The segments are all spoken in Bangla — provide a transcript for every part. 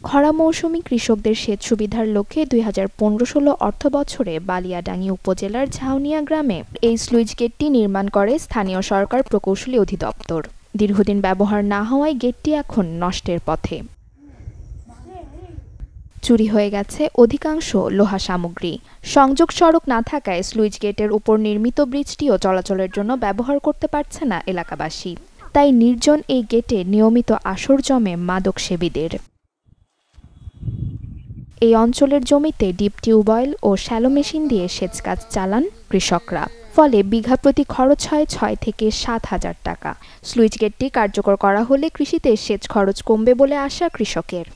খরা মৌসুমী কৃষকদের সেচ সুবিধার লক্ষ্যে ২০১৫-১৬ অর্থবছরে বালিয়াডাঙ্গি উপজেলার ঝাউনিয়া গ্রামে এই স্লুইস গেটটি নির্মাণ করে স্থানীয় সরকার প্রকৌশলী অধিদপ্তর। দীর্ঘদিন ব্যবহার না হওয়ায় গেটটি এখন নষ্টের পথে। চুরি হয়ে গেছে অধিকাংশ লোহা সামগ্রী। সংযোগ সড়ক না থাকায় স্লুইস গেটের উপর নির্মিত ব্রিজটিও চলাচলের জন্য ব্যবহার করতে পারছে না এলাকাবাসী। তাই নির্জন এই গেটে নিয়মিত আসর জমে মাদক সেবীদের। এই অঞ্চলের জমিতে ডিপ টিউবওয়েল ও শ্যালো মেশিন দিয়ে সেচ কাজ চালান কৃষকরা। ফলে বিঘা প্রতি খরচ হয় ৬ থেকে ৭ হাজার টাকা। স্লুইস গেটটি কার্যকর করা হলে কৃষিতে সেচ খরচ কমবে বলে আশা কৃষকের।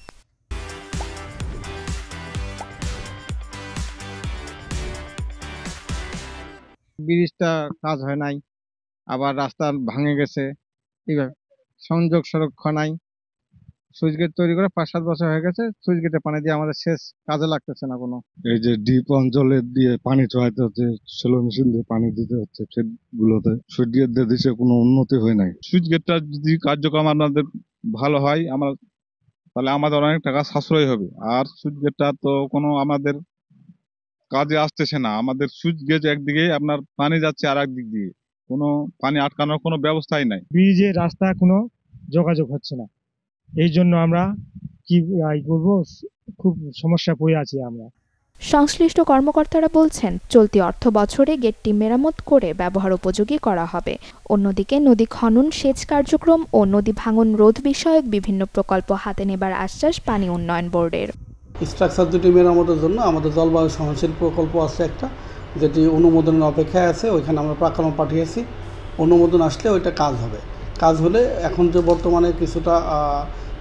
ব্রিজটা কাজ হয় নাই, আবার রাস্তা ভাঙে গেছে, এইভাবে সংযোগ সড়ক নাই। সুইচ গেট তৈরি করে ৫-৭ বছর হয়ে গেছে। সুইচ গেটে পানি দিয়ে আমাদের শেষ কাজে লাগতেছে না কোনো। এই যে ডিপ অঞ্চলে দিয়ে পানি চড়াইতে হচ্ছে, স্যালো মেশিন দিয়ে পানি দিতে হচ্ছে ক্ষেতগুলোতে। সুইচ গেট দিয়ে দিচ্ছে, কোনো উন্নতি হয় নাই। সুইচ গেটটা যদি কার্যক্রম আপনাদের ভালো হয় তাহলে আমাদের অনেক টাকা সাশ্রয় হবে। আর সুইচ গেটটা তো কোনো আমাদের কাজে আসতেছে না। আমাদের সুইচ গেট একদিকে আপনার পানি যাচ্ছে, আর একদিক দিয়ে কোনো পানি আটকানোর কোনো ব্যবস্থাই নাই। ব্রিজের রাস্তা কোনো যোগাযোগ হচ্ছে না, এই জন্য আমরা কি করব, খুব সমস্যা পড়ে আছি আমরা। সংশ্লিষ্ট কর্মকর্তারা বলছেন, চলতি অর্থ বছরে গেটটি মেরামত করে ব্যবহার উপযোগী করা হবে। অন্যদিকে নদী খনন, সেচ কার্যক্রম ও নদী ভাঙন রোধ বিষয়ক বিভিন্ন প্রকল্প হাতে নেবার আশ্বাস পানি উন্নয়ন বোর্ডের। স্ট্রাকচার দুটি মেরামতের জন্য আমাদের জলবায়ু সহনশীল প্রকল্প আছে একটা, যেটি অনুমোদনের অপেক্ষায় আছে। ওইখানে আমরা প্রাক্কলন পাঠিয়েছি, অনুমোদন আসলে ওইটা কাজ হবে। কাজ হলে এখন যে বর্তমানে কিছুটা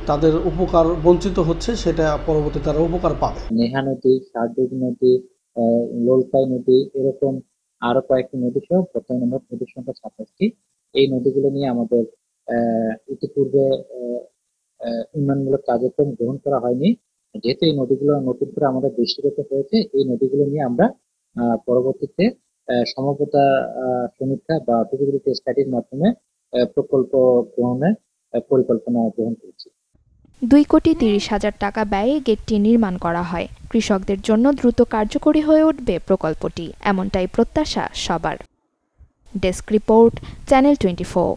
তাদের উপকার বঞ্চিত হচ্ছে, সেটা পরবর্তী তারা উপকার পাবে। নেহা নদী, শারদুগ নদী, লোলপাই নদী, এরকম আরো কয়েকটি নদী সহ বর্তমানে মোট নদীর সংখ্যা ২৭টি। এই নদীগুলো নিয়ে আমাদের ইতিপূর্বে উন্নয়নমূলক কার্যক্রম গ্রহণ করা হয়নি। যেহেতু এই নদীগুলো নতুন করে আমাদের দৃষ্টিগত হয়েছে, এই নদীগুলো নিয়ে আমরা পরবর্তীতে সমঝোতা সমীক্ষা বা ফিজিবিলিটি স্টাডির মাধ্যমে প্রকল্প গ্রহণের পরিকল্পনা গ্রহণ করেছি। ২,৩০,০০০ টাকা ব্যয়ে গেটটি নির্মাণ করা হয়। কৃষকদের জন্য দ্রুত কার্যকরী হয়ে উঠবে প্রকল্পটি, এমনটাই প্রত্যাশা সবার। Desk report, channel 24।